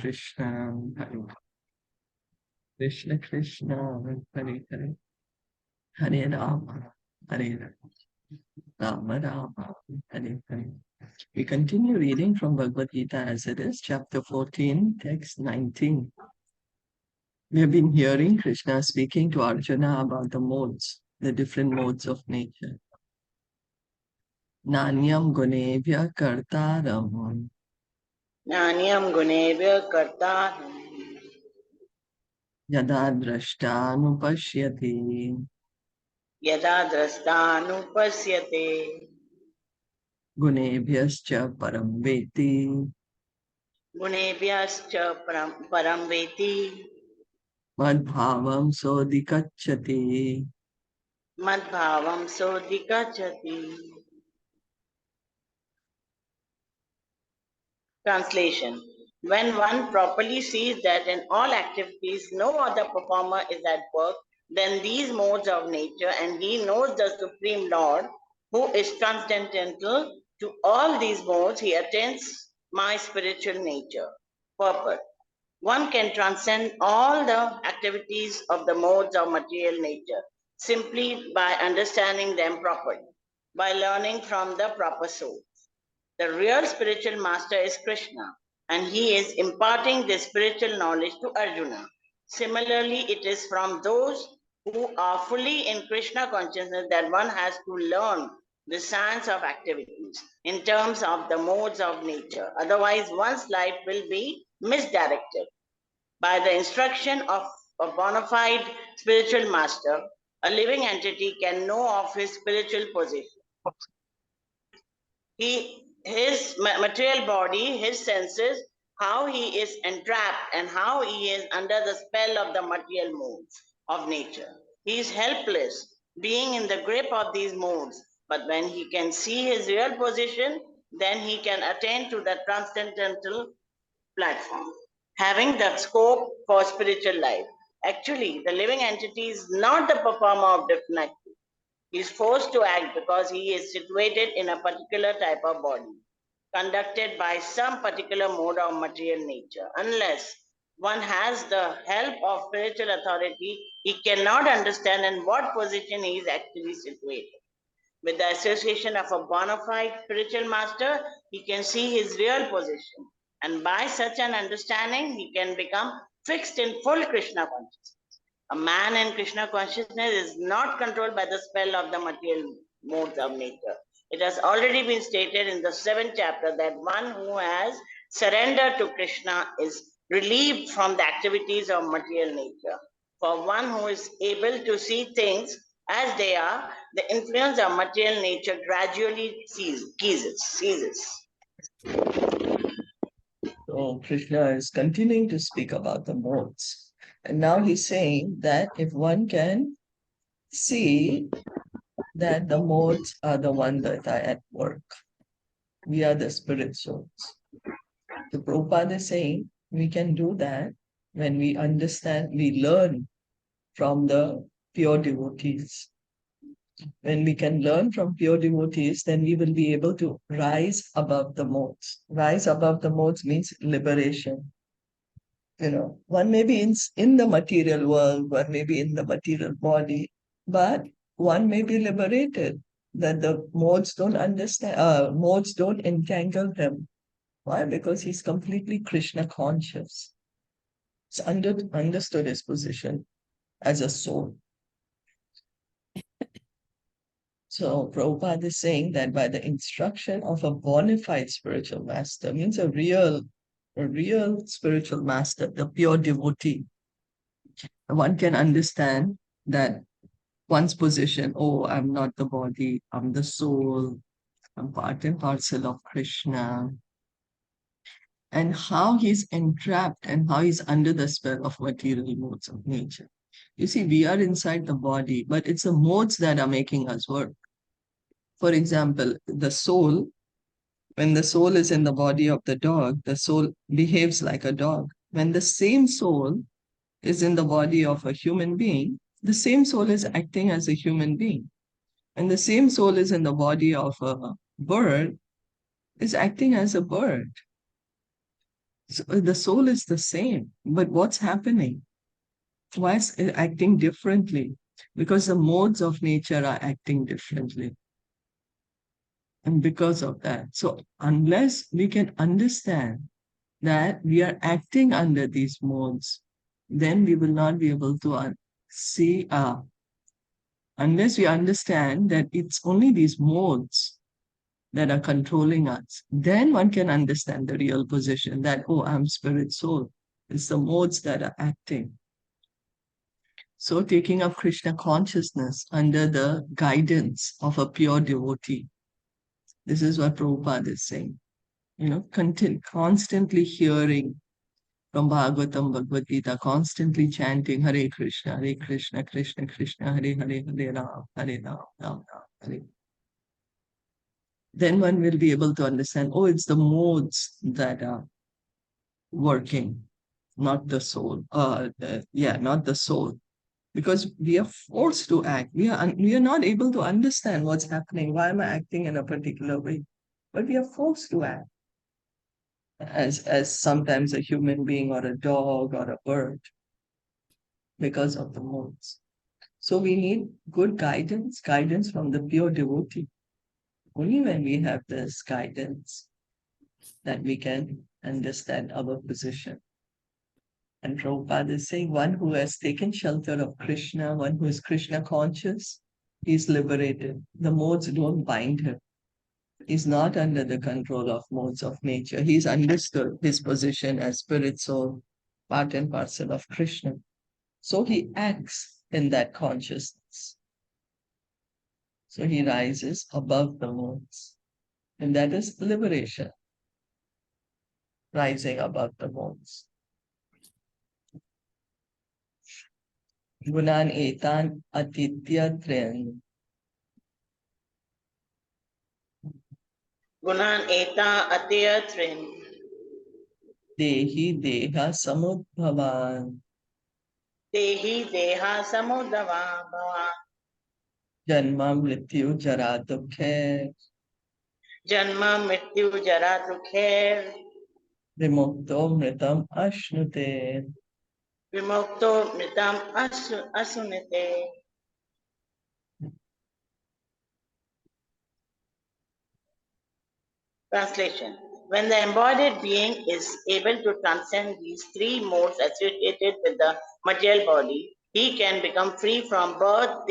Krishna, Krishna Krishna, Hare Hare, Hare Rama, Hare Rama, Rama, Hare Hare. We continue reading from Bhagavad Gita as it is, chapter 14, text 19. We have been hearing Krishna speaking to Arjuna about the modes, the different modes of nature. Nanyam gunebhya kartaram. Nanyam gunebhya kartaram. Yada drashtanupashyati. Yada drashtanupasyate. Gunebhyascha param veti. Gunebhyascha param veti. Madbhavam sodikacchati. Madbhavam sodikachati. Translation. When one properly sees that in all activities no other performer is at work than these modes of nature, and he knows the Supreme Lord who is transcendental to all these modes, he attains my spiritual nature. Purport. One can transcend all the activities of the modes of material nature simply by understanding them properly, by learning from the proper source. The real spiritual master is Krishna, and he is imparting this spiritual knowledge to Arjuna. Similarly, it is from those who are fully in Krishna consciousness that one has to learn the science of activities in terms of the modes of nature. Otherwise, one's life will be misdirected. By the instruction of a bona fide spiritual master, a living entity can know of his spiritual position. His material body, his senses, how he is entrapped and how he is under the spell of the material modes of nature. He is helpless, being in the grip of these modes. But when he can see his real position, then he can attain to the transcendental platform, having the scope for spiritual life. Actually, the living entity is not the performer of different activities. He is forced to act because he is situated in a particular type of body, conducted by some particular mode of material nature. Unless one has the help of spiritual authority, he cannot understand in what position he is actually situated. With the association of a bona fide spiritual master, he can see his real position. And by such an understanding, he can become fixed in full Krishna consciousness. A man in Krishna consciousness is not controlled by the spell of the material modes of nature. It has already been stated in the 7th chapter that one who has surrendered to Krishna is relieved from the activities of material nature. For one who is able to see things as they are, the influence of material nature gradually ceases. So Krishna is continuing to speak about the modes. And now he's saying that if one can see that the modes are the ones that are at work, we are the spirit souls. So Prabhupada is saying we can do that when we understand, we learn from the pure devotees. When we can learn from pure devotees, then we will be able to rise above the modes. Rise above the modes means liberation. One may be in the material world, one may be in the material body, but one may be liberated, that the modes don't modes don't entangle him. Why? Because he's completely Krishna conscious. He's understood his position as a soul. So Prabhupada is saying that by the instruction of a bona fide spiritual master, means a real spiritual master, the pure devotee, one can understand that one's position, oh, I'm not the body, I'm the soul, I'm part and parcel of Krishna, and how he's entrapped and how he's under the spell of material modes of nature. You see, we are inside the body, but it's the modes that are making us work. For example, the soul, when the soul is in the body of the dog, the soul behaves like a dog. When the same soul is in the body of a human being, the same soul is acting as a human being. And the same soul is in the body of a bird, is acting as a bird. So the soul is the same, but what's happening? Why is it acting differently? Because the modes of nature are acting differently. And because of that, so unless we can understand that we are acting under these modes, then we will not be able to see, unless we understand that it's only these modes that are controlling us, then one can understand the real position that, oh, I'm spirit soul. It's the modes that are acting. So taking up Krishna consciousness under the guidance of a pure devotee. This is what Prabhupada is saying. Constantly hearing from Bhagavatam, Bhagavad Gita, constantly chanting Hare Krishna, Krishna Krishna, Hare Hare, Hare Ram, Ram Ram, Hare. Then one will be able to understand, oh, it's the modes that are working, not the soul. Not the soul. Because we are forced to act. We are not able to understand what's happening. Why am I acting in a particular way? But we are forced to act as sometimes a human being or a dog or a bird because of the modes. So we need good guidance from the pure devotee. Only when we have this guidance that we can understand our position. And Prabhupada is saying one who has taken shelter of Krishna, one who is Krishna conscious, is liberated. The modes don't bind him. He's not under the control of modes of nature. He's understood his position as spirit soul, part and parcel of Krishna. So he acts in that consciousness. So he rises above the modes. And that is liberation, rising above the modes. Gunan etan atitya tren. Gunan eta atya trin. Dehi deha samudbhavan. Dehi deha samudava bhava. Janma mrityu jara dukhe. Janma mrityu jara dukher. Vimukto mritam ashnute. Vimukto mritam asunite. Translation. When the embodied being is able to transcend these three modes associated with the material body, he can become free from birth,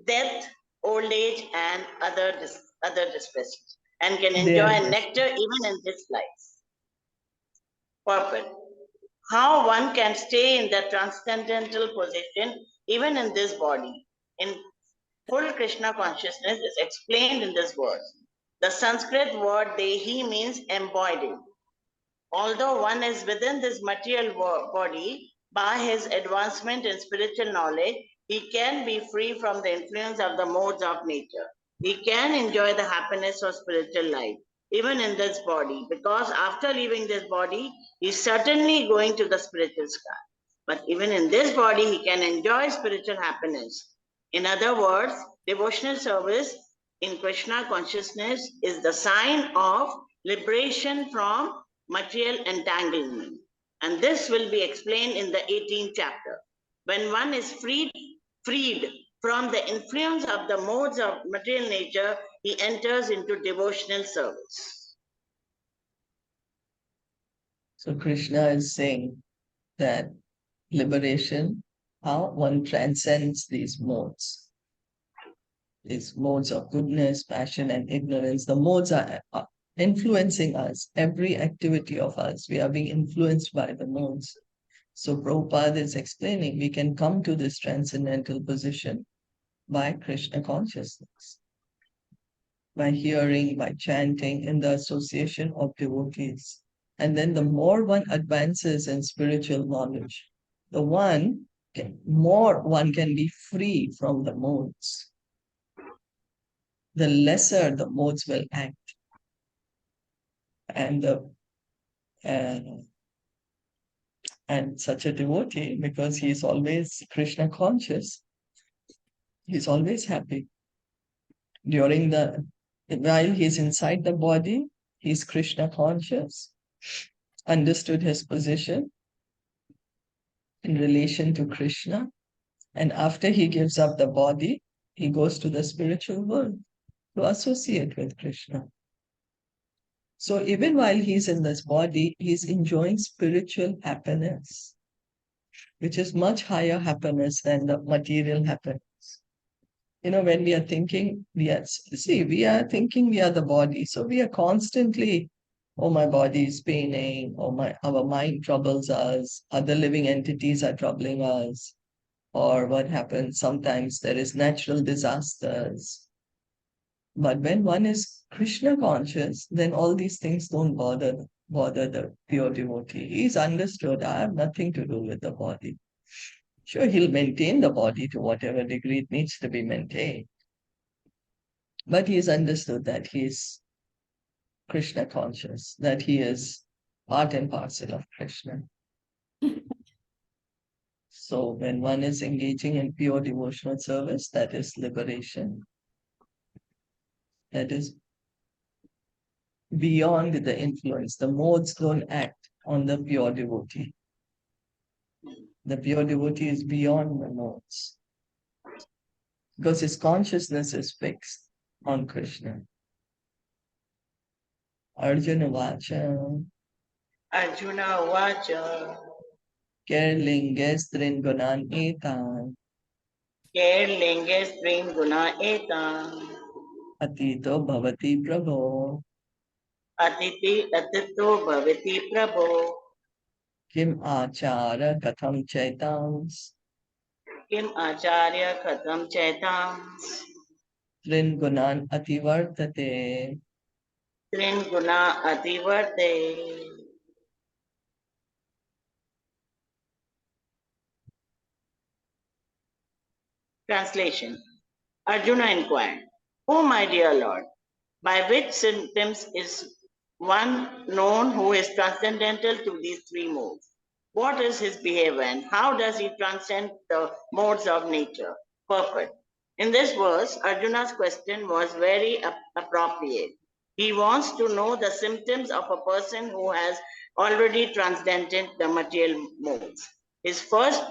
death, old age, and other distresses, and can enjoy There is. nectar even in this life. Purport. How one can stay in the transcendental position even in this body, in full Krishna consciousness, is explained in this verse. The Sanskrit word dehi means embodied. Although one is within this material body, by his advancement in spiritual knowledge, he can be free from the influence of the modes of nature. He can enjoy the happiness of spiritual life, even in this body, because after leaving this body, he's certainly going to the spiritual sky. But even in this body, he can enjoy spiritual happiness. In other words, devotional service in Krishna consciousness is the sign of liberation from material entanglement. And this will be explained in the 18th chapter. When one is freed from the influence of the modes of material nature, he enters into devotional service. So Krishna is saying that liberation, how one transcends these modes of goodness, passion, and ignorance. The modes are influencing us, every activity of us. We are being influenced by the modes. So Prabhupada is explaining we can come to this transcendental position by Krishna consciousness, by hearing, by chanting, in the association of devotees. And then the more one advances in spiritual knowledge, more one can be free from the modes. The lesser the modes will act. And and such a devotee, because he is always Krishna conscious, he's always happy. While he's inside the body, he's Krishna conscious. understood his position in relation to Krishna. And after he gives up the body, he goes to the spiritual world to associate with Krishna. So even while he's in this body, he's enjoying spiritual happiness, which is much higher happiness than the material happiness. When we are thinking, we are thinking we are the body. So we are constantly, oh, my body is paining, or our mind troubles us, other living entities are troubling us, or what happens, sometimes there is natural disasters. But when one is Krishna conscious, then all these things don't bother the pure devotee. He's understood, I have nothing to do with the body. Sure, he'll maintain the body to whatever degree it needs to be maintained. But he's understood that he's Krishna conscious, that he is part and parcel of Krishna. So when one is engaging in pure devotional service, that is liberation. That is beyond the influence. The modes don't act on the pure devotee. The pure devotee is beyond the modes because his consciousness is fixed on Krishna. Arjuna Vachan. Arjuna Vachan. Kerlinges Tringunan Etan. Kerlinges Tringuna Etan. Atito Bhavati Prabho. Atito Bhavati Prabho. Kim Achara Katham Chaitans. Kim Acharya Katham Chaitans. Tringunan Ativartate. Tringuna Ativarte. Translation. Arjuna inquired, "O my dear Lord, by which symptoms is one known who is transcendental to these three modes? What is his behavior and how does he transcend the modes of nature?" Purport. In this verse, Arjuna's question was very appropriate. He wants to know the symptoms of a person who has already transcended the material modes. His first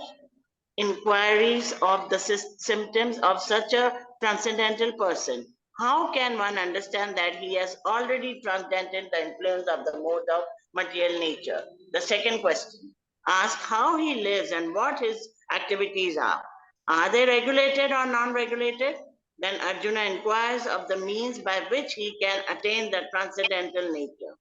inquiries of the symptoms of such a transcendental person. How can one understand that he has already transcended the influence of the mode of material nature? The second question, ask how he lives and what his activities are. Are they regulated or non-regulated? Then Arjuna inquires of the means by which he can attain the transcendental nature.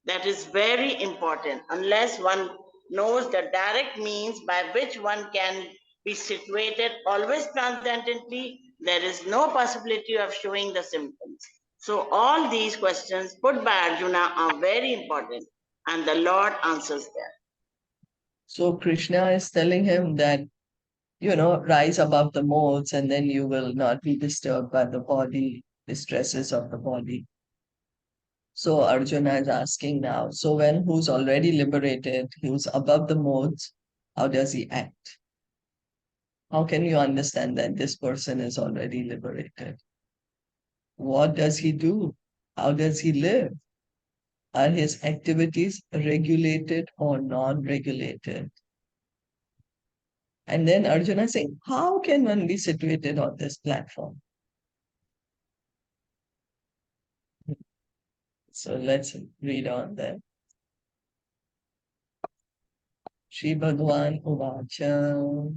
That is very important. Unless one knows the direct means by which one can be situated always transcendently, there is no possibility of showing the symptoms. So all these questions put by Arjuna are very important and the Lord answers them. So Krishna is telling him that, rise above the modes and then you will not be disturbed by the body, the stresses of the body. So Arjuna is asking now, so when who's already liberated, who's above the modes, how does he act? How can you understand that this person is already liberated? What does he do? How does he live? Are his activities regulated or non-regulated? And then Arjuna is saying, how can one be situated on this platform? So let's read on then. Shri Bhagavan Uvacha.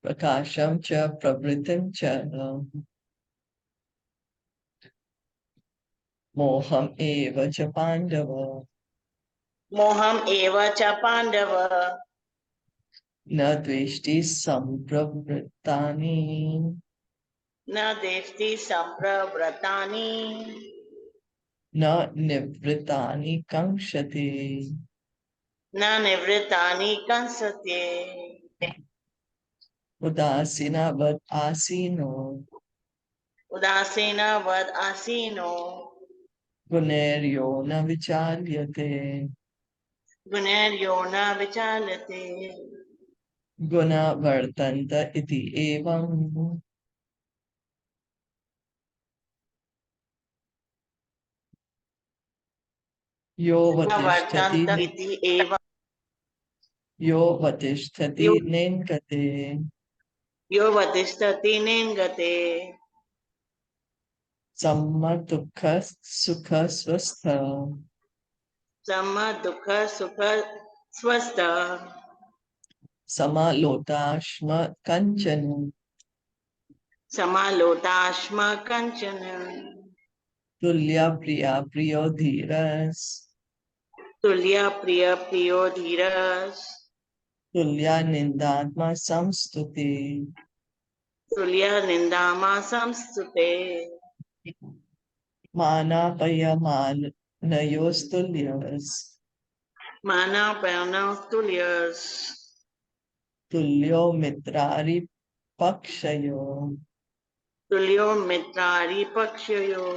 Prakasham cha pravritim cha moham eva cha pandava Moham eva cha pandava na dveshti sampravrittani na devti sampravratani na nivritani kankshati na nivritani kansate udasina vad asino Udasena vad asino guneryo na vichalyate. guneryo na vichalate. guna vartanta iti evam. Yo vatishtati Vartanta iti eva. yo vatishtati Yo nenkate yo vadishtati nengate. samma dukkha sukha swastha Sama dukha sukha swasta. sama lotashma kanchana Sama lotashma kanchana. tulya priya priyo dhiras Tulya priya priyo dhiras. tulya nindatma samstuti Tulya nindama samstute. mana payaman nayostulyas Mana prana tulyas. tulyo mitrari pakshayo Tulyo mitrari pakshayo.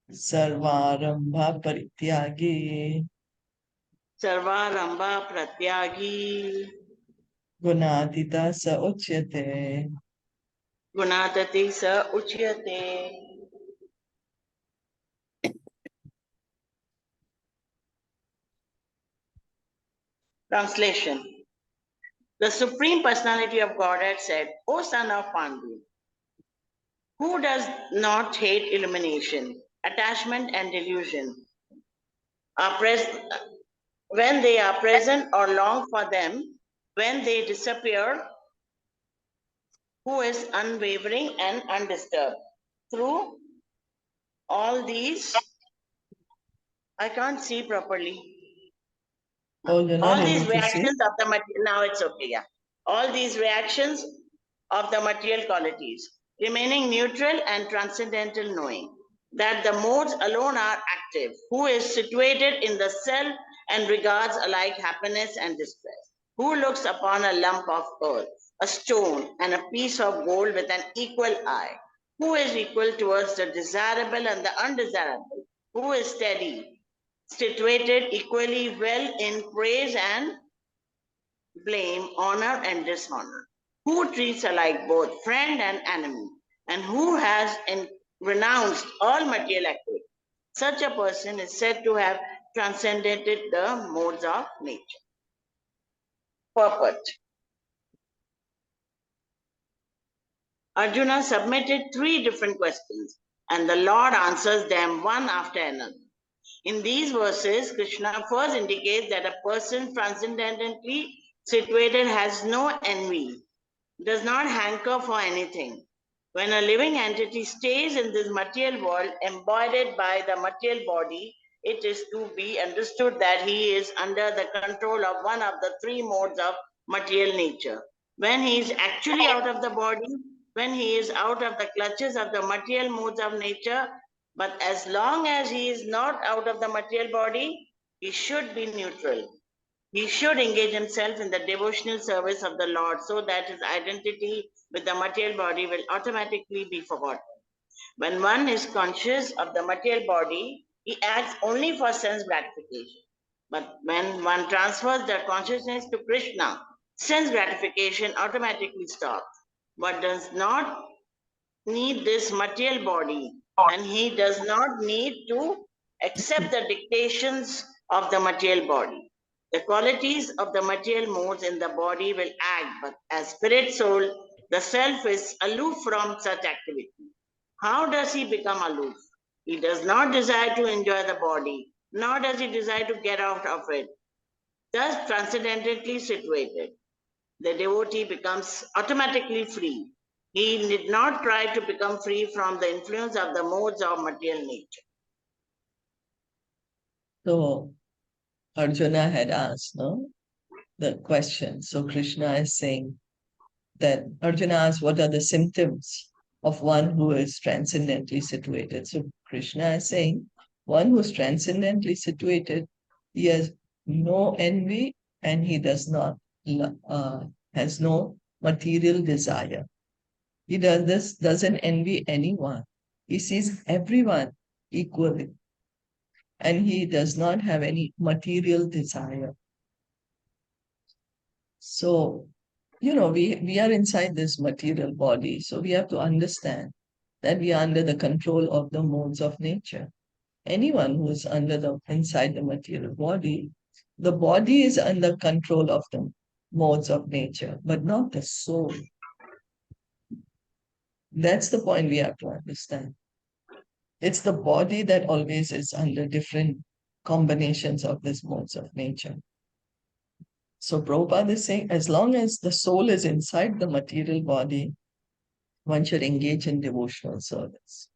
sarvarambha parityagi Sarvarambha pratyagi. gunatita sa uchyate. Gunatati sa uchyate. Translation. The Supreme Personality of Godhead said, O son of Pandu, who does not hate illumination, attachment, and delusion, are when they are present or long for them, when they disappear, who is unwavering and undisturbed. Through all these, I can't see properly. Oh, you're not All these able to see? reactions of the material, now it's okay, yeah. All these reactions of the material qualities, remaining neutral and transcendental knowing that the modes alone are active, who is situated in the self and regards alike happiness and distress, who looks upon a lump of earth, a stone, and a piece of gold with an equal eye, who is equal towards the desirable and the undesirable, who is steady, situated equally well in praise and blame, honor and dishonor, who treats alike both friend and enemy, and who has renounced all material activity. Such a person is said to have transcended the modes of nature. Purport. Arjuna submitted three different questions, and the Lord answers them one after another. In these verses, Krishna first indicates that a person transcendently situated has no envy, does not hanker for anything. When a living entity stays in this material world, embodied by the material body, it is to be understood that he is under the control of one of the three modes of material nature. When he is actually out of the body, when he is out of the clutches of the material modes of nature, but as long as he is not out of the material body, he should be neutral. He should engage himself in the devotional service of the Lord so that his identity with the material body will automatically be forgotten. When one is conscious of the material body, he acts only for sense gratification. But when one transfers the consciousness to Krishna, sense gratification automatically stops. One does not need this material body, and he does not need to accept the dictations of the material body. The qualities of the material modes in the body will act, but as spirit soul, the self is aloof from such activity. How does he become aloof? He does not desire to enjoy the body, nor does he desire to get out of it. Thus, transcendently situated, the devotee becomes automatically free. He did not try to become free from the influence of the modes of material nature. So Arjuna had asked, no, the question. So Krishna is saying that Arjuna asked, what are the symptoms of one who is transcendently situated? So Krishna is saying, one who is transcendently situated, he has no envy and he has no material desire. He doesn't envy anyone. He sees everyone equally and he does not have any material desire. So we are inside this material body, so we have to understand that we are under the control of the modes of nature. Anyone who is inside the material body, the body is under control of the modes of nature, but not the soul. That's the point we have to understand. It's the body that always is under different combinations of these modes of nature. So Prabhupada is saying, as long as the soul is inside the material body, one should engage in devotional service.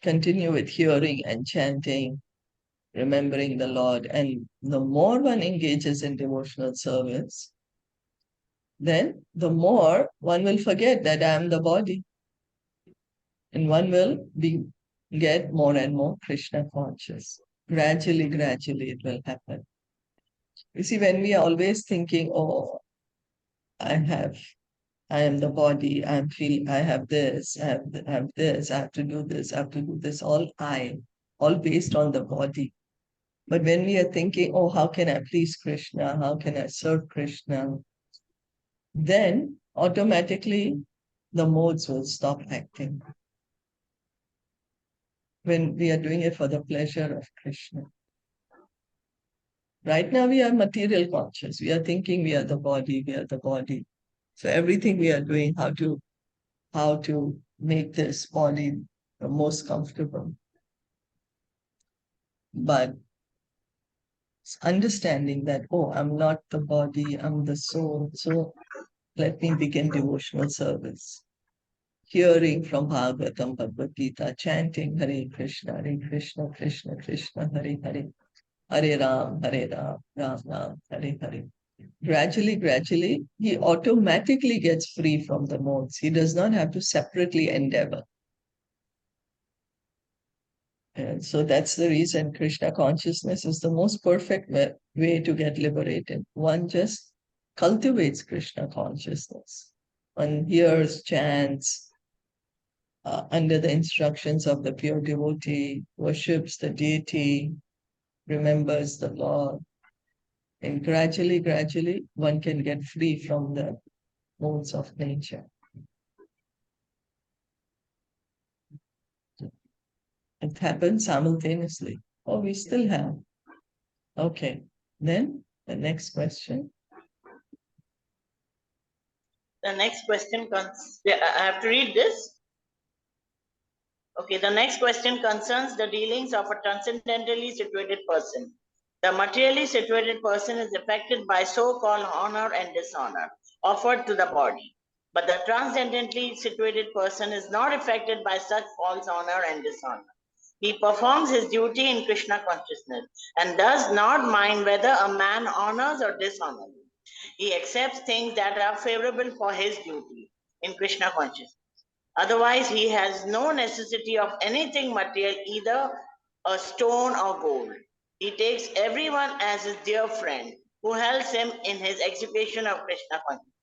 Continue with hearing and chanting, remembering the Lord. And the more one engages in devotional service, then the more one will forget that I am the body. And one will get more and more Krishna conscious. Gradually, it will happen. You see, when we are always thinking, oh, I am the body, I have this, I have this, I have to do this, I have to do this, all based on the body. But when we are thinking, oh, how can I please Krishna? How can I serve Krishna? Then automatically the modes will stop acting. When we are doing it for the pleasure of Krishna. Right now we are material conscious. We are thinking we are the body, we are the body. So everything we are doing, how to make this body the most comfortable. But understanding that, oh, I'm not the body, I'm the soul. So let me begin devotional service. Hearing from Bhagavatam, Bhagavad Gita, chanting Hare Krishna, Krishna, Krishna, Hare Hare, Hare Ram, Ram Ram, Hare Hare. Gradually, he automatically gets free from the modes. He does not have to separately endeavor. And so that's the reason Krishna consciousness is the most perfect way to get liberated. One just cultivates Krishna consciousness. One hears, chants, under the instructions of the pure devotee, worships the deity, remembers the Lord. And gradually, one can get free from the modes of nature. It happens simultaneously. Oh, we still have. Okay. Then the next question. The next question comes. I have to read this. Okay, the next question concerns the dealings of a transcendentally situated person. The materially situated person is affected by so-called honor and dishonor offered to the body. But the transcendently situated person is not affected by such false honor and dishonor. He performs his duty in Krishna consciousness and does not mind whether a man honors or dishonors. He accepts things that are favorable for his duty in Krishna consciousness. Otherwise, he has no necessity of anything material, either a stone or gold. He takes everyone as his dear friend who helps him in his execution of Krishna consciousness.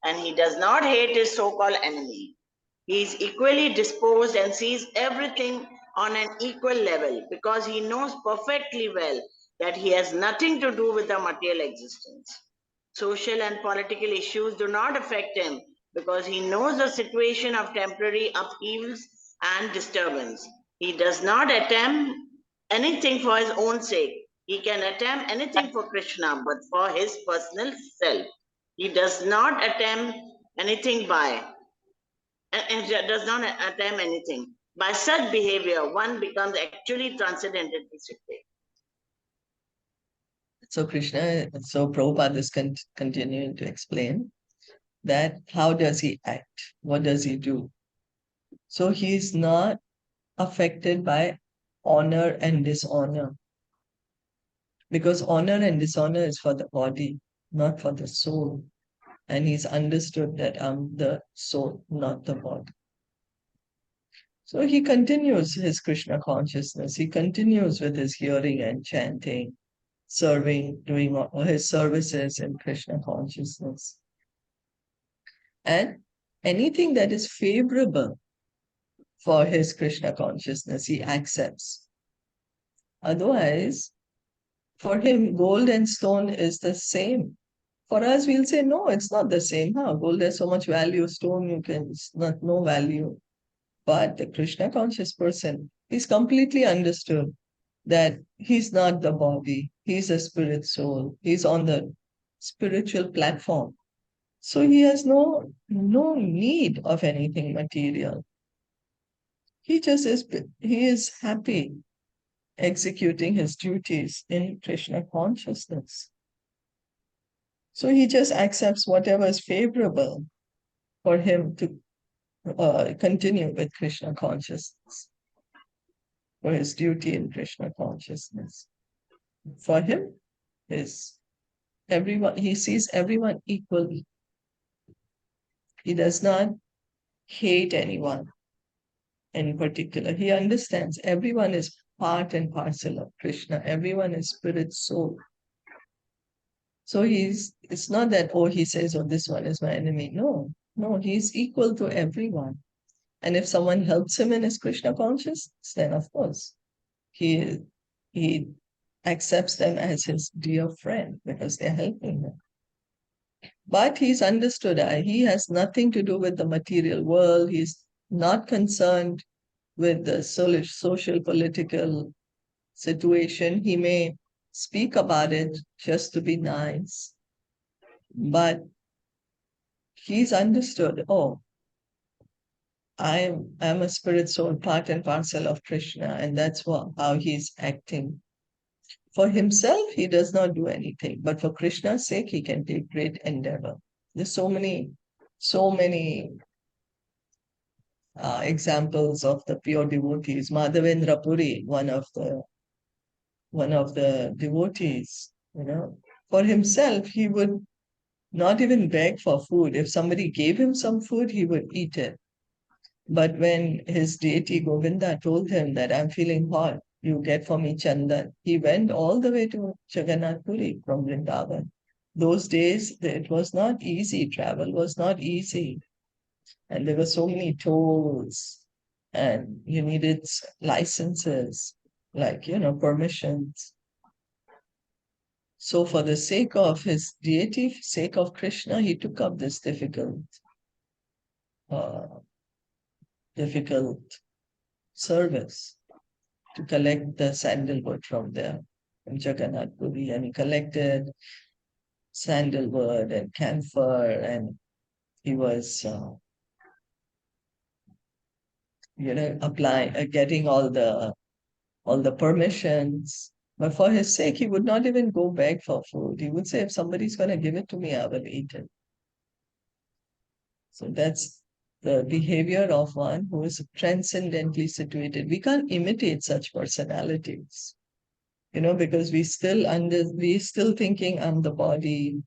And he does not hate his so-called enemy. He is equally disposed and sees everything on an equal level because he knows perfectly well that he has nothing to do with the material existence. Social and political issues do not affect him because he knows the situation of temporary upheavals and disturbance. He does not attempt anything for his own sake. He can attempt anything for Krishna, but for his personal self. He does not attempt anything and does not attempt anything. By such behavior, one becomes actually transcendently situated. So Prabhupada is continuing to explain that how does he act? What does he do? So he is not affected by honor and dishonor. Because honor and dishonor is for the body, not for the soul. And he's understood that I'm the soul, not the body. So he continues his Krishna consciousness. He continues with his hearing and chanting, serving, doing all his services in Krishna consciousness. And anything that is favorable for his Krishna consciousness, he accepts. Otherwise, for him, gold and stone is the same. For us, we'll say, no, it's not the same. Huh? Gold has so much value, stone, it's not no value. But the Krishna conscious person, he's completely understood that he's not the body, he's a spirit soul, he's on the spiritual platform. So he has no need of anything material. He is happy executing his duties in Krishna consciousness. So he just accepts whatever is favorable for him to continue with Krishna consciousness, for his duty in Krishna consciousness. For him, is everyone, he sees everyone equally. He does not hate anyone in particular. He understands everyone is part and parcel of Krishna. Everyone is spirit soul. So it's not that, oh, he says, oh, this one is my enemy. No, he's equal to everyone. And if someone helps him in his Krishna consciousness, then of course, he accepts them as his dear friend because they're helping him. But he's understood he has nothing to do with the material world. He's not concerned with the social political situation. He may speak about it just to be nice, but he's understood, oh, I'm a spirit soul, part and parcel of Krishna, and that's how he's acting. For himself, he does not do anything, but for Krishna's sake, he can take great endeavor. There's so many examples of the pure devotees. Madhavendra Puri, one of the devotees, for himself, he would not even beg for food. If somebody gave him some food, he would eat it. But when his deity Govinda told him that I'm feeling hot, you get for me chandan, he went all the way to Jagannath Puri from Vrindavan. Those days, it was not easy. Travel was not easy. And there were so many tolls, and you needed licenses, like, permissions. So for the sake of his deity, sake of Krishna, he took up this uh, difficult service to collect the sandalwood from there, from Jagannath Puri, and he collected sandalwood and camphor, and he was, getting all the permissions. But for his sake, he would not even go beg for food. He would say, if somebody's going to give it to me, I will eat it. So that's the behavior of one who is transcendently situated. We can't imitate such personalities, because we still thinking I'm the body.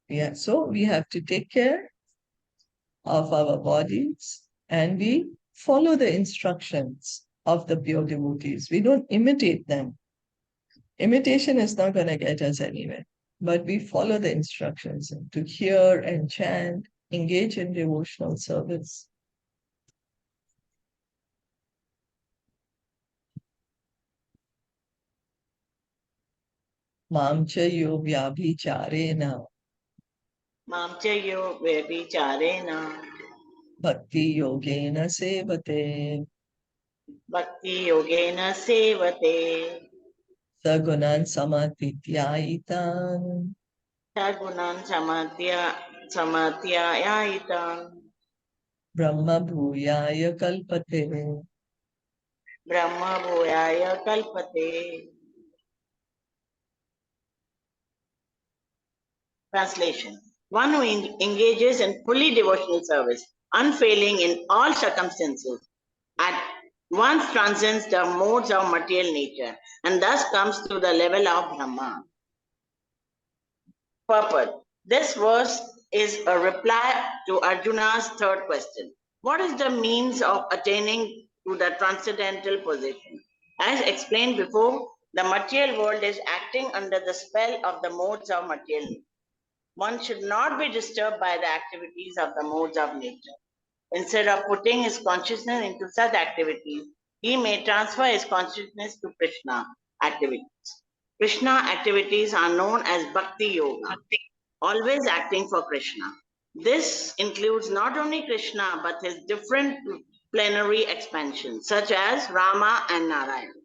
Yeah, so we have to take care of our bodies, and we follow the instructions of the pure devotees. We don't imitate them. Imitation is not going to get us anywhere, but we follow the instructions to hear and chant, engage in devotional service. Mam cha yo vyabhicharena Mam cha yo vyabhicharena bhakti yogena sevate bhakti yogena sevate sagunan samathityaitan sagunan samatyayaitan brahma bhuyaya kalpate. Brahma bhuyaya kalpate. Translation. One who engages in fully devotional service, unfailing in all circumstances, at once transcends the modes of material nature and thus comes to the level of Brahma. Purport. This verse is a reply to Arjuna's third question. What is the means of attaining to the transcendental position? As explained before, the material world is acting under the spell of the modes of material nature. One should not be disturbed by the activities of the modes of nature. Instead of putting his consciousness into such activities, he may transfer his consciousness to Krishna activities. Krishna activities are known as Bhakti Yoga always acting for Krishna. This includes not only Krishna but his different plenary expansions, such as Rama and Narayana.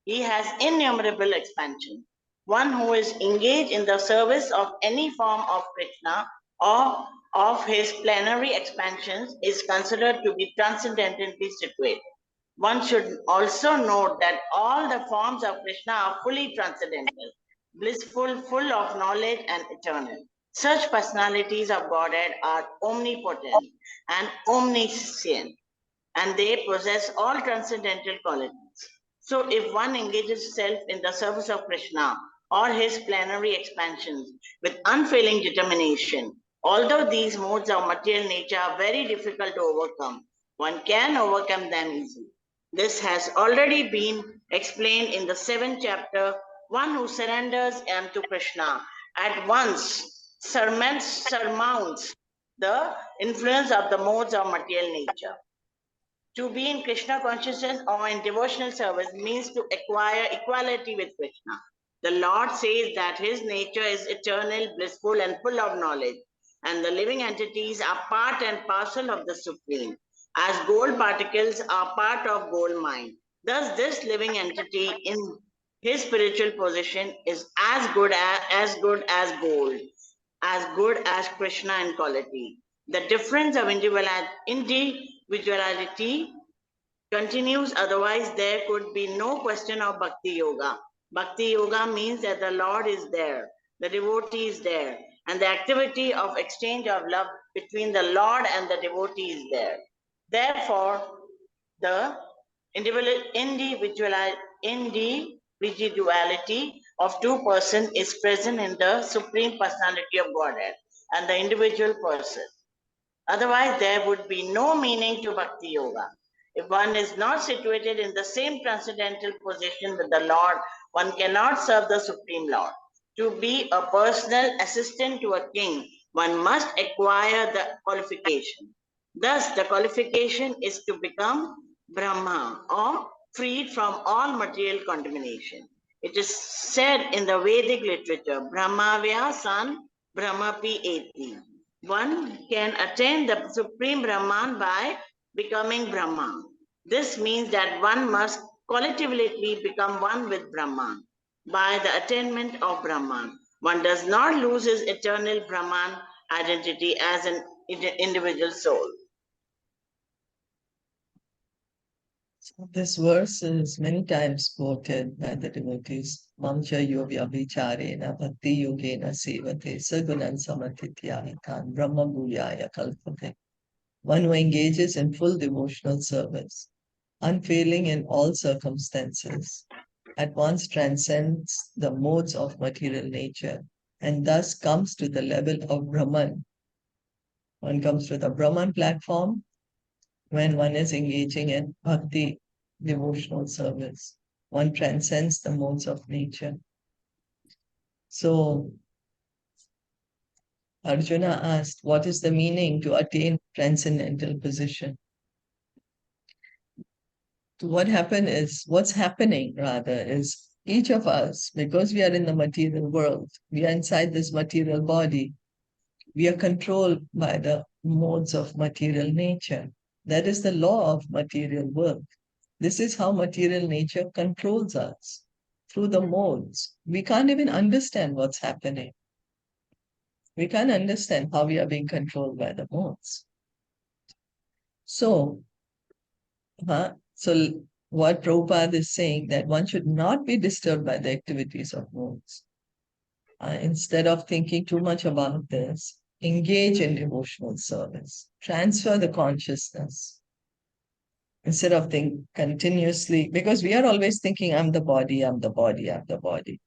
He has innumerable expansions. One who is engaged in the service of any form of Krishna or of his plenary expansions is considered to be transcendently situated. One should also note that all the forms of Krishna are fully transcendental, blissful, full of knowledge, and eternal. Such personalities of Godhead are omnipotent and omniscient, and they possess all transcendental qualities. So, if one engages self in the service of Krishna or his plenary expansions with unfailing determination, although these modes of material nature are very difficult to overcome, one can overcome them easily. This has already been explained in the 7th chapter. One who surrenders to Krishna at once surmounts the influence of the modes of material nature. To be in Krishna consciousness or in devotional service means to acquire equality with Krishna. The Lord says that his nature is eternal, blissful, and full of knowledge, and the living entities are part and parcel of the Supreme, as gold particles are part of gold mine. Thus, this living entity in his spiritual position is as good as Krishna in quality. The difference of individuality continues, otherwise, there could be no question of Bhakti Yoga. Bhakti Yoga means that the Lord is there, the devotee is there, and the activity of exchange of love between the Lord and the devotee is there. Therefore, the individuality of two persons is present in the Supreme Personality of Godhead and the individual person. Otherwise, there would be no meaning to Bhakti Yoga. If one is not situated in the same transcendental position with the Lord, one cannot serve the Supreme Lord. To be a personal assistant to a king, one must acquire the qualification. Thus, the qualification is to become Brahma or freed from all material contamination. It is said in the Vedic literature, Brahmavya san Brahmapi eti. One can attain the Supreme Brahman by becoming Brahman. This means that one must qualitatively become one with Brahman. By the attainment of Brahman, one does not lose his eternal Brahman identity as an individual soul. So this verse is many times quoted by the devotees. Mamcha yovya vicharena bhakti yogena sevate sagunan samatityahitan brahma bhuyaya kalpate. One who engages in full devotional service, unfailing in all circumstances, at once transcends the modes of material nature and thus comes to the level of Brahman. One comes to the Brahman platform when one is engaging in bhakti, devotional service. One transcends the modes of nature. So Arjuna asked, what is the meaning to attain transcendental position? So what's happening rather is each of us, because we are in the material world, we are inside this material body, we are controlled by the modes of material nature. That is the law of material world. This is how material nature controls us through the modes. We can't even understand what's happening. We can't understand how we are being controlled by the modes. So, what Prabhupada is saying that one should not be disturbed by the activities of modes. Instead of thinking too much about this, engage in devotional service, transfer the consciousness. Instead of think continuously, because we are always thinking, I'm the body, I'm the body, I'm the body,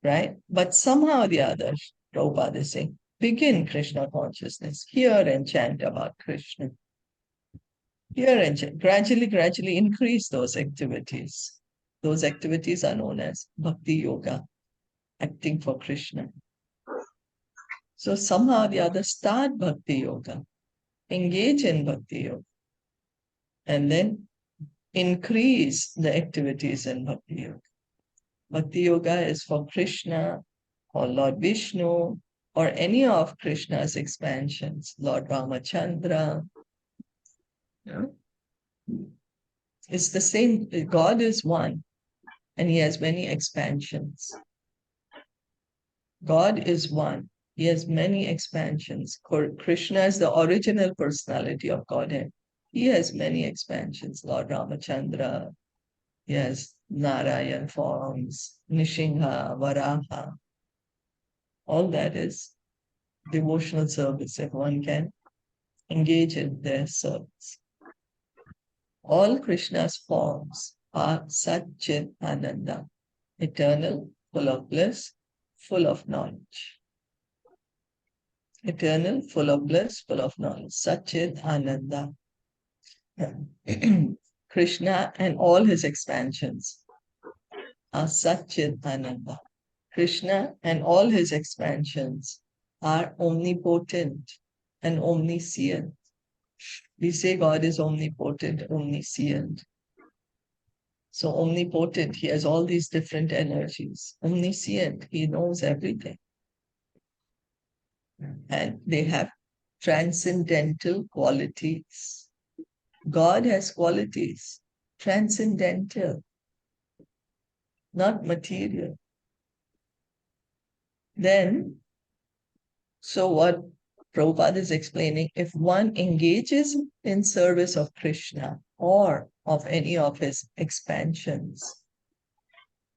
right? But somehow or the other, Prabhupada is saying, begin Krishna consciousness, hear and chant about Krishna. Hear and chant. Gradually increase those activities. Those activities are known as Bhakti Yoga, acting for Krishna. So somehow or the other, start Bhakti Yoga, engage in Bhakti Yoga, and then increase the activities in Bhakti Yoga. Bhakti Yoga is for Krishna, or Lord Vishnu, or any of Krishna's expansions, Lord Ramachandra. It's the same. God is one, and he has many expansions. God is one. He has many expansions. Krishna is the original personality of Godhead. He has many expansions. Lord Ramachandra, he has Narayan forms, Nishinha, Varaha. All that is devotional service if one can engage in their service. All Krishna's forms are Satchit Ananda, eternal, full of bliss, full of knowledge. Eternal, full of bliss, full of knowledge. Satchit Ananda. Krishna and all his expansions are Satchit Ananda. Krishna and all his expansions are omnipotent and omniscient. We say God is omnipotent, omniscient. So omnipotent, he has all these different energies. Omniscient, he knows everything. And they have transcendental qualities. God has qualities, transcendental, not material. Then, so what Prabhupada is explaining, if one engages in service of Krishna or of any of his expansions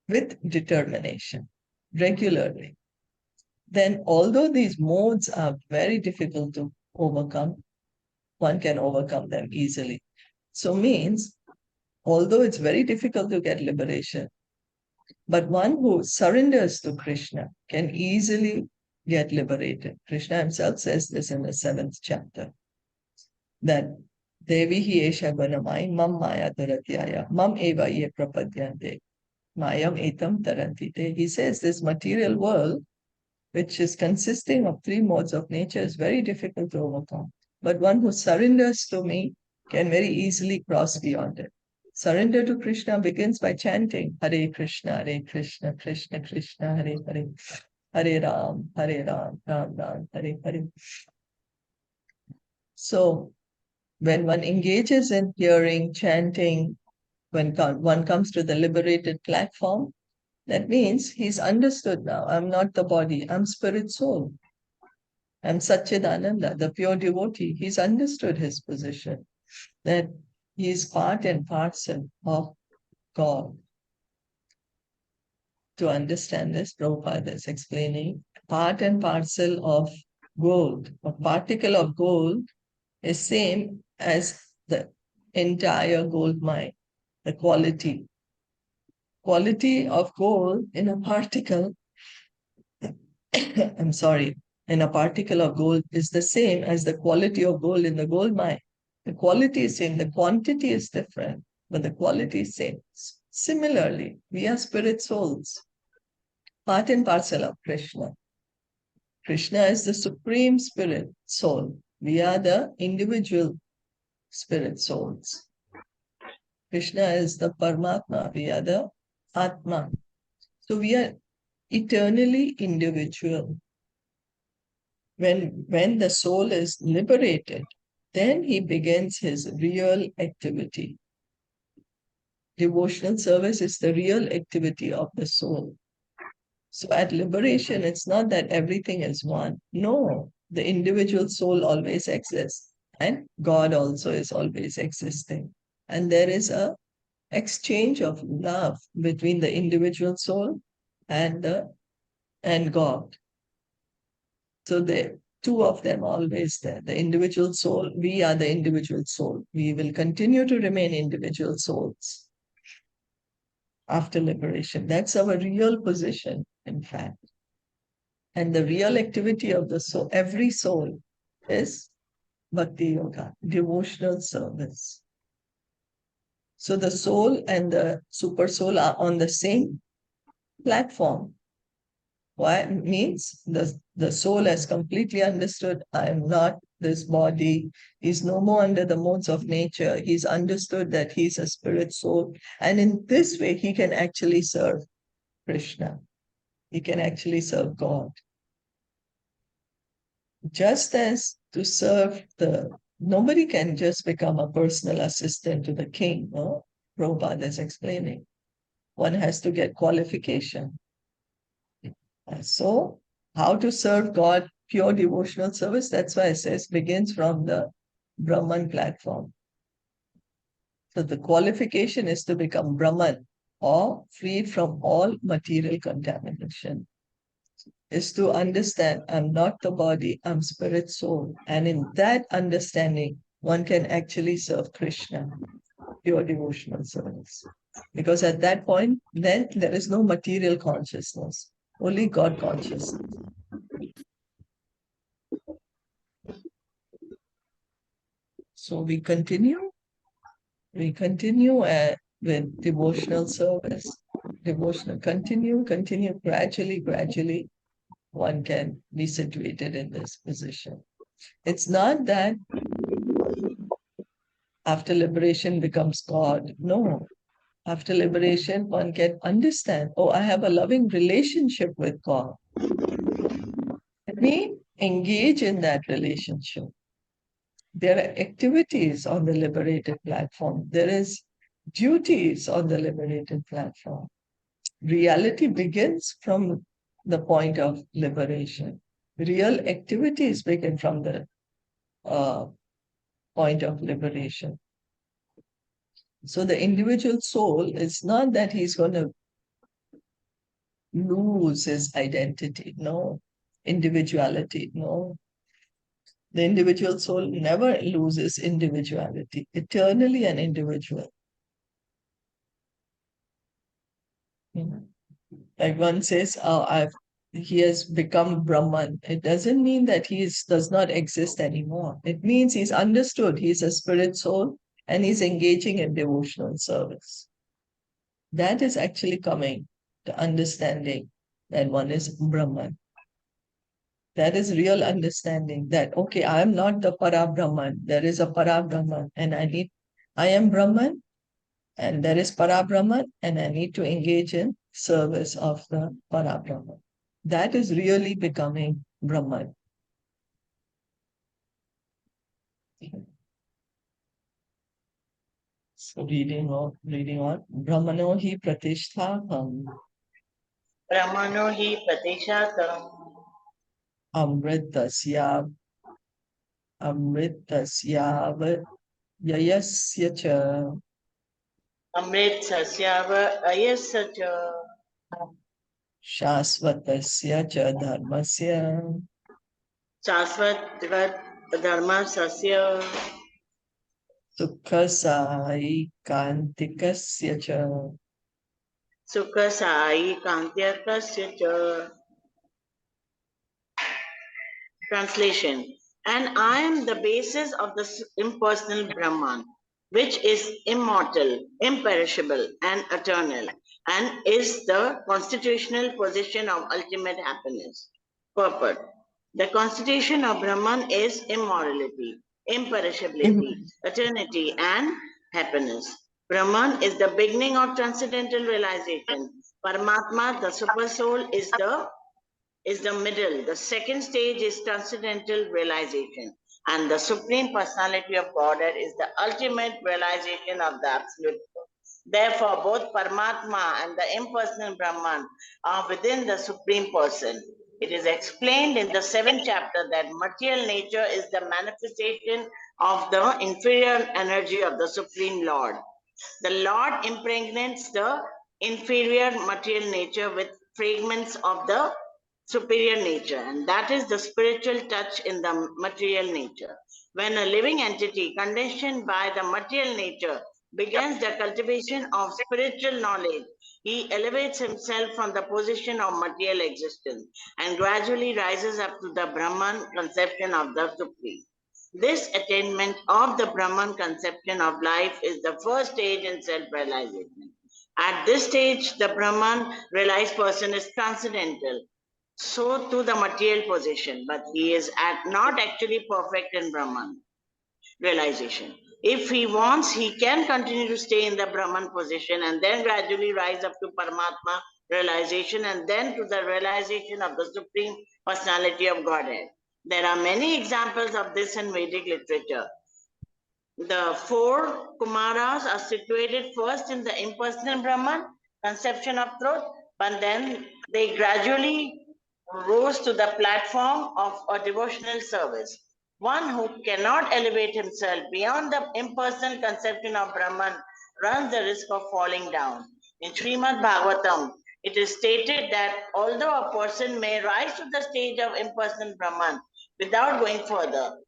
with determination, regularly, then although these modes are very difficult to overcome, one can overcome them easily. So means, although it's very difficult to get liberation, but one who surrenders to Krishna can easily get liberated. Krishna himself says this in the 7th chapter, that Devi hi esha gunamai mam maya duratyaya mam eva ye prapadyante mayam etam tarantite. He says this material world, which is consisting of 3 modes of nature, is very difficult to overcome. But one who surrenders to me can very easily cross beyond it. Surrender to Krishna begins by chanting Hare Krishna, Krishna Krishna, Hare Hare, Hare Ram, Ram Ram, Hare Hare. So when one engages in hearing, chanting, when one comes to the liberated platform, that means he's understood now. I'm not the body, I'm spirit soul. I'm Satchidananda, the pure devotee. He's understood his position, that he is part and parcel of God. To understand this, Prabhupada is explaining part and parcel of gold. A particle of gold is same as the entire gold mine, the quality. Quality of gold in a particle, I'm sorry, in a particle of gold is the same as the quality of gold in the gold mine. The quality is same, the quantity is different, but the quality is same. Similarly, we are spirit souls, part and parcel of Krishna. Krishna is the supreme spirit soul. We are the individual spirit souls. Krishna is the Paramatma. We are the Atma. So we are eternally individual. When the soul is liberated, then he begins his real activity. Devotional service is the real activity of the soul. So at liberation, it's not that everything is one. No, the individual soul always exists, and God also is always existing. And there is a exchange of love between the individual soul and God. So the 2 of them always there. The individual soul, we are the individual soul. We will continue to remain individual souls after liberation. That's our real position, in fact. And the real activity of the soul, every soul, is bhakti yoga, devotional service. So the soul and the super soul are on the same platform. Why? Means the soul has completely understood, I am not this body. He's no more under the modes of nature. He's understood that he's a spirit soul. And in this way, he can actually serve Krishna. He can actually serve God. Just as to serve nobody can just become a personal assistant to the king, no? Prabhupada is explaining. One has to get qualification. So, how to serve God, pure devotional service, that's why it says begins from the Brahman platform. So the qualification is to become Brahman or freed from all material contamination, is to understand I'm not the body, I'm spirit, soul. And in that understanding, one can actually serve Krishna, pure devotional service. Because at that point, then there is no material consciousness, only God consciousness. So we continue with devotional service. Devotional, continue, gradually, one can be situated in this position. It's not that after liberation becomes God. No. After liberation, one can understand, oh, I have a loving relationship with God. Let me engage in that relationship. There are activities on the liberated platform. There is duties on the liberated platform. Reality begins from the point of liberation. Real activities begin from the point of liberation. So the individual soul, it's not that he's going to lose his identity, no, individuality, no. The individual soul never loses individuality, eternally an individual. Like one says, oh, he has become Brahman. It doesn't mean that he does not exist anymore. It means he's understood he's a spirit soul and he's engaging in devotional service. That is actually coming to understanding that one is Brahman. That is real understanding that, okay, I am not the Para-Brahman. There is a Para-Brahman and I am Brahman and there is Para-Brahman and I need to engage in service of the Para-Brahman. That is really becoming Brahman. So reading on. Brahmano hi pratisthakam Brahmano hi pratishatam amritasya yayasya cha Amrit sasyava ayasacha shasvatasya cha dharmasya Shasvat dharma sasya sukha sai kantikasya cha. Sukha sai kantyakasya cha. Translation. And I am the basis of the impersonal Brahman, which is immortal, imperishable, and eternal, and is the constitutional position of ultimate happiness. Purport. The constitution of Brahman is immorality, imperishability, eternity, and happiness. Brahman is the beginning of transcendental realization. Paramatma, the super soul, is the middle. The second stage is transcendental realization. And the Supreme Personality of Godhead is the ultimate realization of the Absolute. Therefore, both Paramatma and the impersonal Brahman are within the Supreme Person. It is explained in the 7th chapter that material nature is the manifestation of the inferior energy of the Supreme Lord. The Lord impregnates the inferior material nature with fragments of the superior nature, and that is the spiritual touch in the material nature. When a living entity conditioned by the material nature begins the cultivation of spiritual knowledge, he elevates himself from the position of material existence and gradually rises up to the Brahman conception of the Supreme. This attainment of the Brahman conception of life is the first stage in self-realization. At this stage, the Brahman realized person is transcendental, so to the material position, but he is not actually perfect in Brahman realization. If he wants, he can continue to stay in the Brahman position and then gradually rise up to Paramatma realization and then to the realization of the Supreme Personality of Godhead. There are many examples of this in Vedic literature. The four Kumaras are situated first in the impersonal Brahman, conception of truth, but then they gradually rose to the platform of a devotional service. One who cannot elevate himself beyond the impersonal conception of Brahman runs the risk of falling down. In Srimad Bhagavatam, it is stated that although a person may rise to the stage of impersonal Brahman without going further,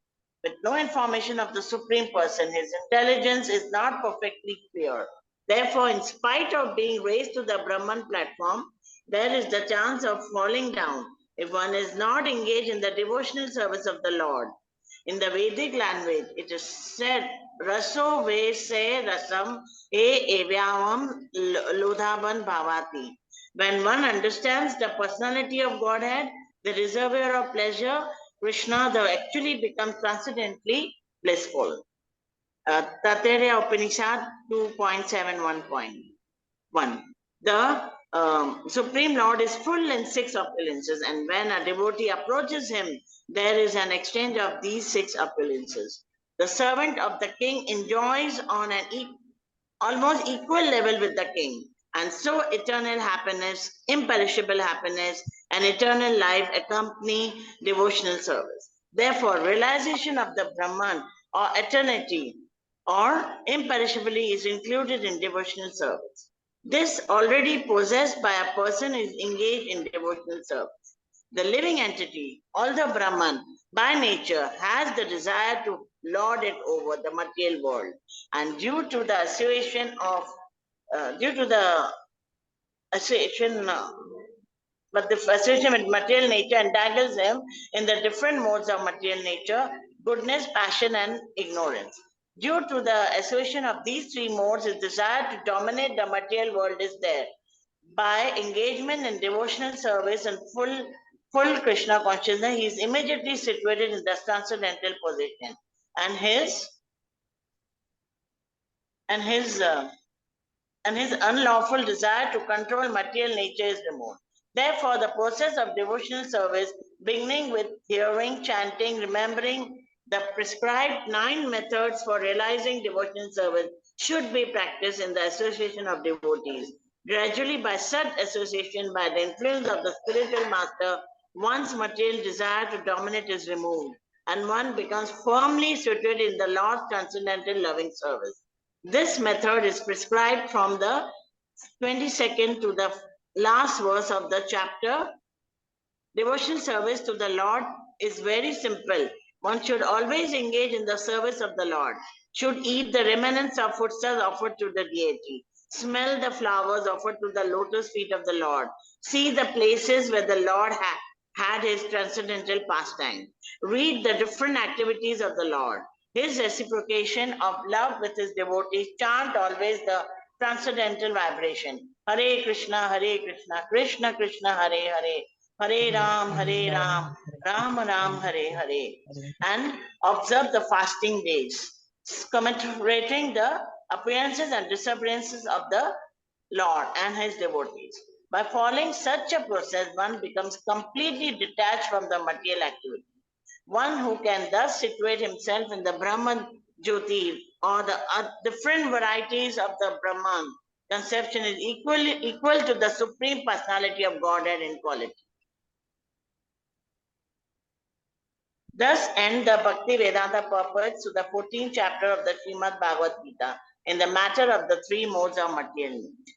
with no information of the Supreme Person, his intelligence is not perfectly clear. Therefore, in spite of being raised to the Brahman platform, there is the chance of falling down if one is not engaged in the devotional service of the Lord. In the Vedic language, it is said, Raso ve se rasam e evyavam lodhaban bhavati. When one understands the personality of Godhead, the reservoir of pleasure, Krishna, the actually becomes transcendently blissful. Tatereya Upanishad 2.7.1. The Supreme Lord is full in six opulences, and when a devotee approaches him, there is an exchange of these six opulences. The servant of the king enjoys on an almost equal level with the king, and so eternal happiness, imperishable happiness, and eternal life accompany devotional service. Therefore, realization of the Brahman or eternity or imperishably is included in devotional service. This already possessed by a person is engaged in devotional service. The living entity, although Brahman, by nature has the desire to lord it over the material world, and due to the association, but the association with material nature entangles him in the different modes of material nature: goodness, passion, and ignorance. Due to the association of these three modes, his desire to dominate the material world is there. By engagement in devotional service and full Krishna consciousness, he is immediately situated in the transcendental position, and and his his unlawful desire to control material nature is removed. Therefore, the process of devotional service, beginning with hearing, chanting, remembering the prescribed 9 methods for realizing devotional service, should be practiced in the association of devotees. Gradually, by such association, by the influence of the spiritual master, one's material desire to dominate is removed, and one becomes firmly situated in the Lord's transcendental loving service. This method is prescribed from the 22nd to the last verse of the chapter. Devotional service to the Lord is very simple. One should always engage in the service of the Lord, should eat the remnants of foodstuffs offered to the deity, smell the flowers offered to the lotus feet of the Lord, see the places where the Lord had his transcendental pastime, read the different activities of the Lord, his reciprocation of love with his devotees, chant always the transcendental vibration. Hare Krishna, Krishna Krishna, Hare Hare, Hare Ram, Ram Ram, Hare Hare, and observe the fasting days, commemorating the appearances and disappearances of the Lord and his devotees. By following such a process, one becomes completely detached from the material activity. One who can thus situate himself in the Brahman Jyoti or the different varieties of the Brahman conception is equal to the Supreme Personality of Godhead in quality. Thus end the Bhakti Vedanta purport to the 14th chapter of the Srimad Bhagavad Gita in the matter of the three modes of material need.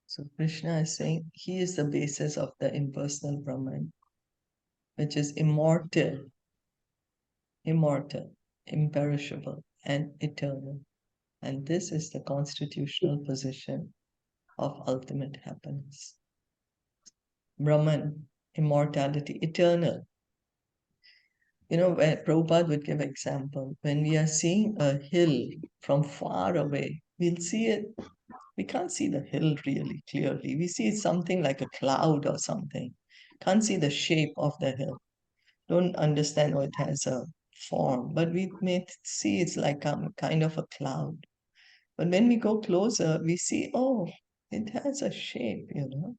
So Krishna is saying he is the basis of the impersonal Brahman, which is immortal, imperishable, and eternal. And this is the constitutional position of ultimate happiness. Brahman, immortality, eternal. You know, where Prabhupada would give example, when we are seeing a hill from far away, we'll see it. We can't see the hill really clearly. We see something like a cloud or something. Can't see the shape of the hill. Don't understand, oh, it has a form, but we may see it's like a kind of a cloud. But when we go closer, we see, oh, it has a shape, you know.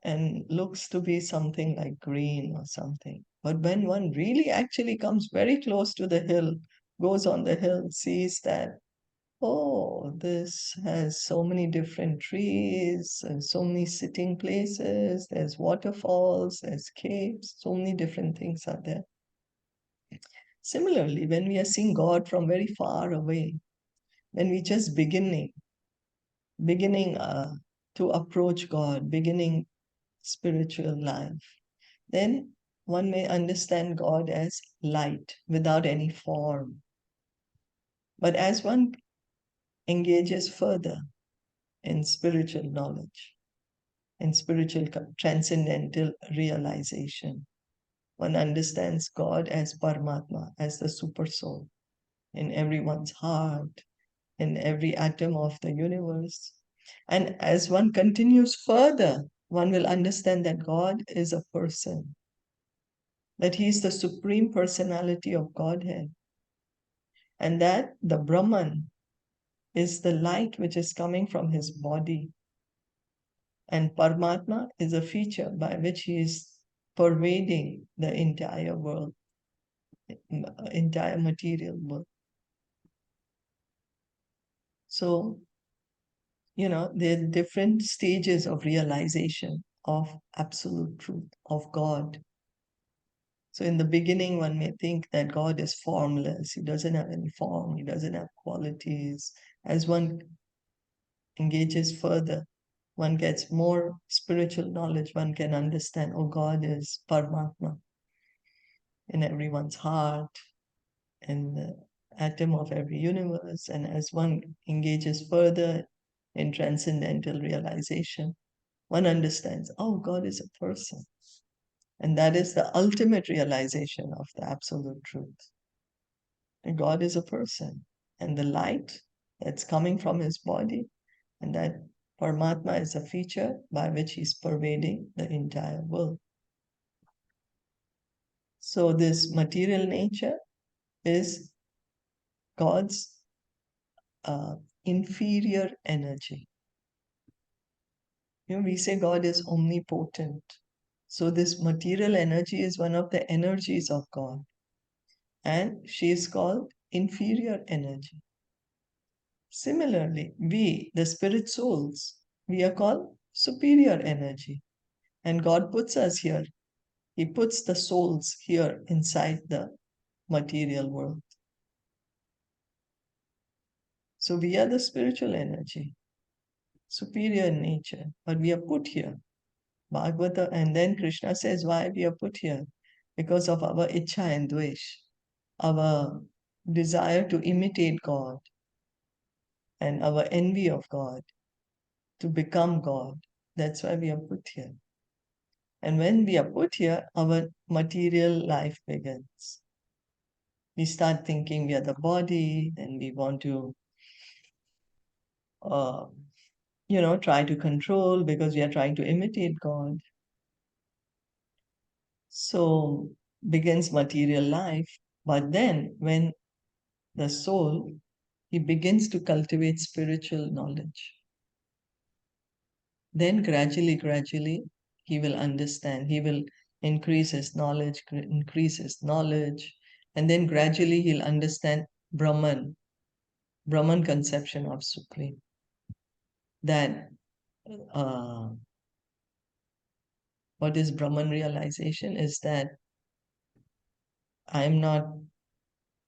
and looks to be something like green or something. But when one really actually comes very close to the hill, goes on the hill, sees that, oh, this has so many different trees and so many sitting places, there's waterfalls, there's caves, so many different things are there. Similarly, when we are seeing God from very far away, when we just beginning to approach God, beginning spiritual life, then one may understand God as light without any form. But as one engages further in spiritual knowledge, in spiritual transcendental realization, one understands God as Paramatma, as the super soul in everyone's heart, in every atom of the universe. And as one continues further, one will understand that God is a person, that He is the supreme personality of Godhead, and that the Brahman is the light which is coming from His body, and Paramatma is a feature by which He is pervading the entire world, entire material world. So, there are different stages of realization of absolute truth, of God. So in the beginning, one may think that God is formless. He doesn't have any form. He doesn't have qualities. As one engages further, one gets more spiritual knowledge. One can understand, oh, God is Paramatma in everyone's heart, in the atom of every universe. And as one engages further in transcendental realization, one understands, oh, God is a person. And that is the ultimate realization of the absolute truth. And God is a person. And the light that's coming from his body, and that Paramatma is a feature by which he's pervading the entire world. So this material nature is God's inferior energy. We say God is omnipotent. So this material energy is one of the energies of God. And she is called inferior energy. Similarly, we, the spirit souls, we are called superior energy. And God puts us here. He puts the souls here inside the material world. So we are the spiritual energy, superior in nature, but we are put here. Bhagavata, and then Krishna says why we are put here. Because of our ichcha and dvesh, our desire to imitate God, and our envy of God, to become God. That's why we are put here. And when we are put here, our material life begins. We start thinking we are the body, and we want to, try to control because we are trying to imitate God. So begins material life. But then when the soul, he begins to cultivate spiritual knowledge. Then gradually, he will understand. He will increase his knowledge, and then gradually he'll understand Brahman conception of Supreme. That what is Brahman realization is that I am not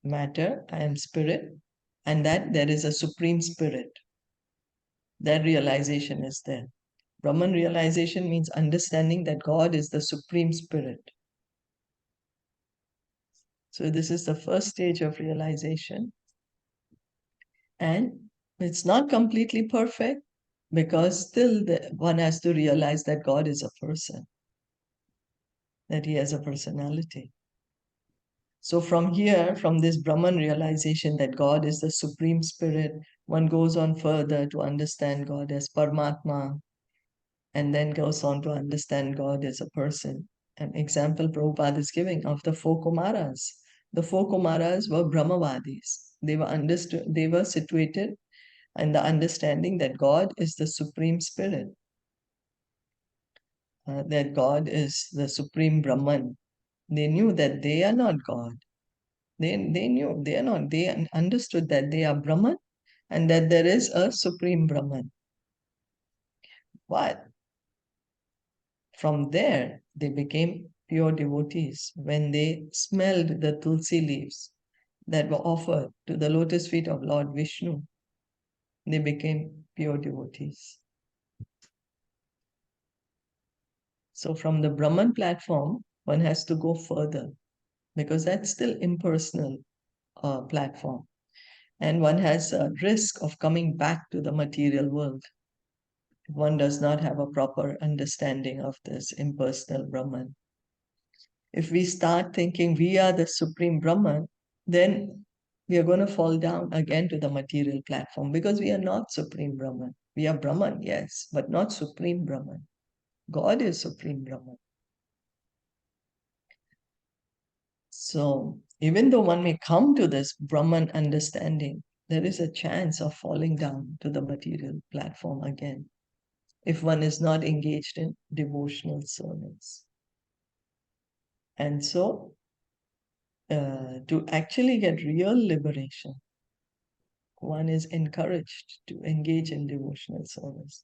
matter, I am spirit, and that there is a Supreme Spirit. That realization is there. Brahman realization means understanding that God is the Supreme Spirit. So this is the first stage of realization. And it's not completely perfect because still one has to realize that God is a person, that he has a personality. So from here, from this Brahman realization that God is the Supreme Spirit, one goes on further to understand God as Paramatma, and then goes on to understand God as a person. An example Prabhupada is giving of the four Kumaras. The four Kumaras were Brahmavadis. They were situated in the understanding that God is the Supreme Spirit. that God is the Supreme Brahman. They knew that they are not God. They knew they are not. They understood that they are Brahman and that there is a Supreme Brahman. But from there, they became pure devotees when they smelled the tulsi leaves that were offered to the lotus feet of Lord Vishnu. They became pure devotees. So from the Brahman platform, one has to go further because that's still impersonal platform. And one has a risk of coming back to the material world if one does not have a proper understanding of this impersonal Brahman. If we start thinking we are the Supreme Brahman, then we are going to fall down again to the material platform because we are not Supreme Brahman. We are Brahman, yes, but not Supreme Brahman. God is Supreme Brahman. So even though one may come to this Brahman understanding, there is a chance of falling down to the material platform again if one is not engaged in devotional service. And so, to actually get real liberation, one is encouraged to engage in devotional service.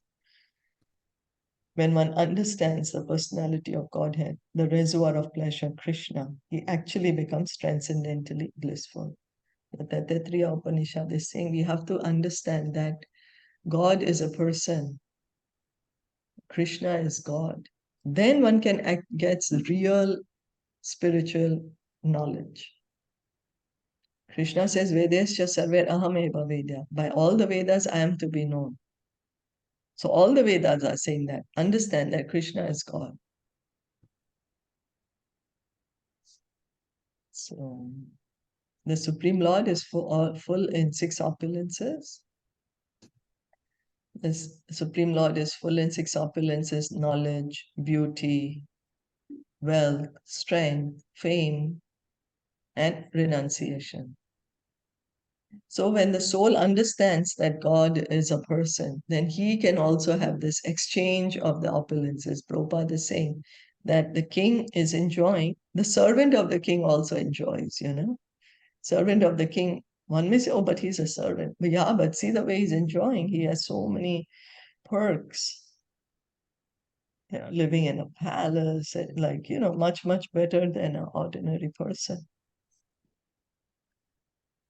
When one understands the personality of Godhead, the reservoir of pleasure, Krishna, he actually becomes transcendently blissful. The Taittiriya Upanishad is saying we have to understand that God is a person, Krishna is God. Then one can get real spiritual knowledge. Krishna says, Vedesya sarver ahameva vedya. By all the Vedas, I am to be known. So all the Vedas are saying that. Understand that Krishna is God. So the Supreme Lord is full in six opulences. The Supreme Lord is full in six opulences: knowledge, beauty, wealth, strength, fame, and renunciation. So when the soul understands that God is a person, then he can also have this exchange of the opulences. Prabhupada is saying that the king is enjoying, the servant of the king also enjoys, Servant of the king, one may say, oh, but he's a servant. But yeah, but see the way he's enjoying. He has so many perks, living in a palace, much, much better than an ordinary person.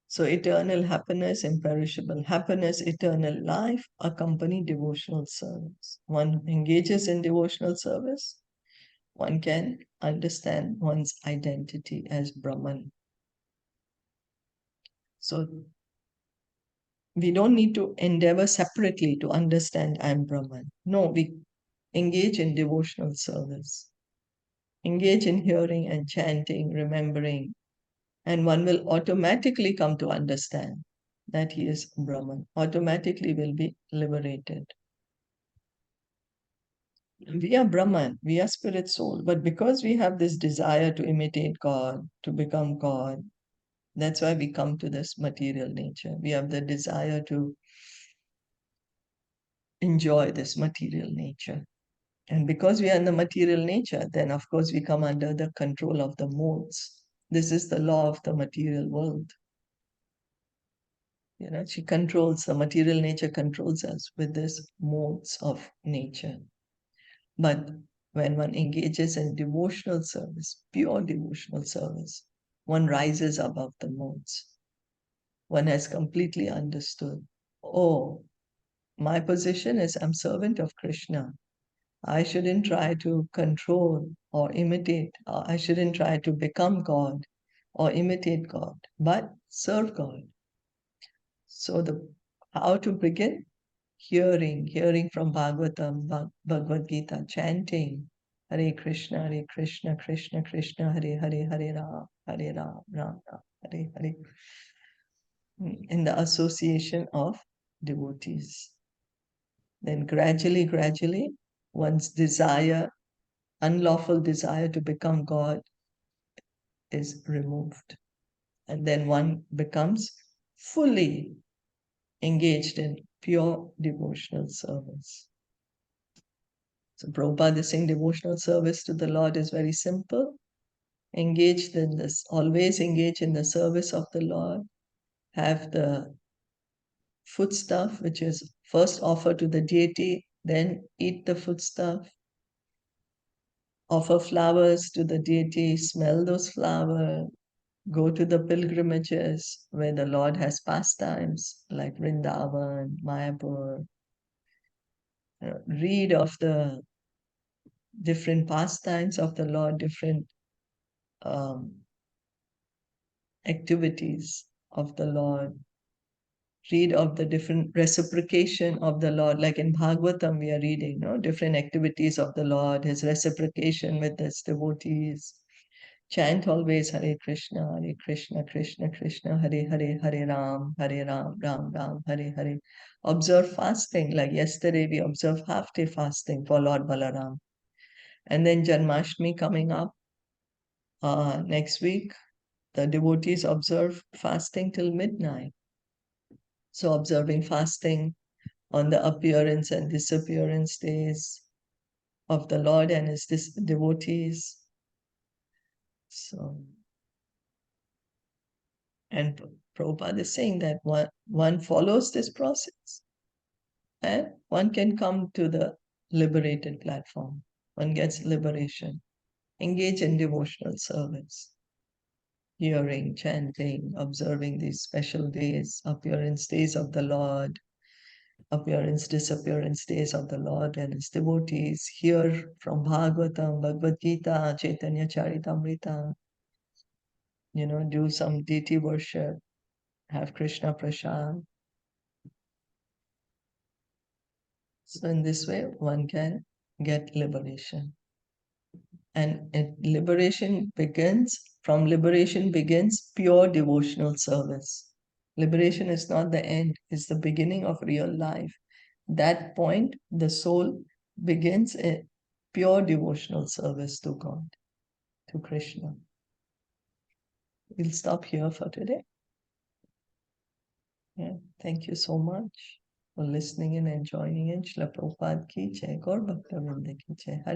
So eternal happiness, imperishable happiness, eternal life accompany devotional service. One engages in devotional service, one can understand one's identity as Brahman. So we don't need to endeavor separately to understand I am Brahman. No, we engage in devotional service. Engage in hearing and chanting, remembering, and one will automatically come to understand that he is Brahman, automatically will be liberated. We are Brahman, we are spirit soul, but because we have this desire to imitate God, to become God, that's why we come to this material nature. We have the desire to enjoy this material nature. And because we are in the material nature, then of course we come under the control of the modes. This is the law of the material world. She controls, the material nature controls us with this modes of nature. But when one engages in devotional service, pure devotional service, one rises above the modes. One has completely understood, oh, my position is I'm servant of Krishna. I shouldn't try to control or imitate. I shouldn't try to become God or imitate God, but serve God. So how to begin? Hearing from Bhagavatam, Bhagavad Gita, chanting Hare Krishna, Krishna Krishna, Hare Hare, Hare Ram, Ram Ram, Hare Hare, in the association of devotees. Then gradually, one's desire, unlawful desire to become God is removed. And then one becomes fully engaged in pure devotional service. So Prabhupada is saying devotional service to the Lord is very simple. Engage in this, always engage in the service of the Lord. Have the foodstuff, which is first offer to the deity, then eat the foodstuff. Offer flowers to the deity, smell those flowers, go to the pilgrimages where the Lord has pastimes like Vrindavan, Mayapur. Read of the different pastimes of the Lord, different activities of the Lord. Read of the different reciprocation of the Lord. Like in Bhagavatam, we are reading, different activities of the Lord, his reciprocation with his devotees. Chant always Hare Krishna, Krishna Krishna, Hare Hare, Hare Ram, Ram Ram, Hare Hare. Observe fasting, like yesterday we observed half-day fasting for Lord Balaram. And then Janmashtami coming up next week, the devotees observe fasting till midnight. So observing fasting on the appearance and disappearance days of the Lord and his devotees. So, and Prabhupada is saying that one follows this process and one can come to the liberated platform. One gets liberation. Engage in devotional service. Hearing, chanting, observing these special days, appearance days of the Lord, appearance, disappearance days of the Lord and his devotees. Hear from Bhagavatam, Bhagavad Gita, Caitaniya Caritamita. Do some deity worship, have Krishna Prasad. So in this way, one can get liberation. And liberation begins pure devotional service. Liberation is not the end, it's the beginning of real life. That point, the soul begins a pure devotional service to God, to Krishna. We'll stop here for today. Yeah, thank you so much for listening and joining in. Srila Prabhupada ki jai, Gaur Bhakta Vrinda ki jai.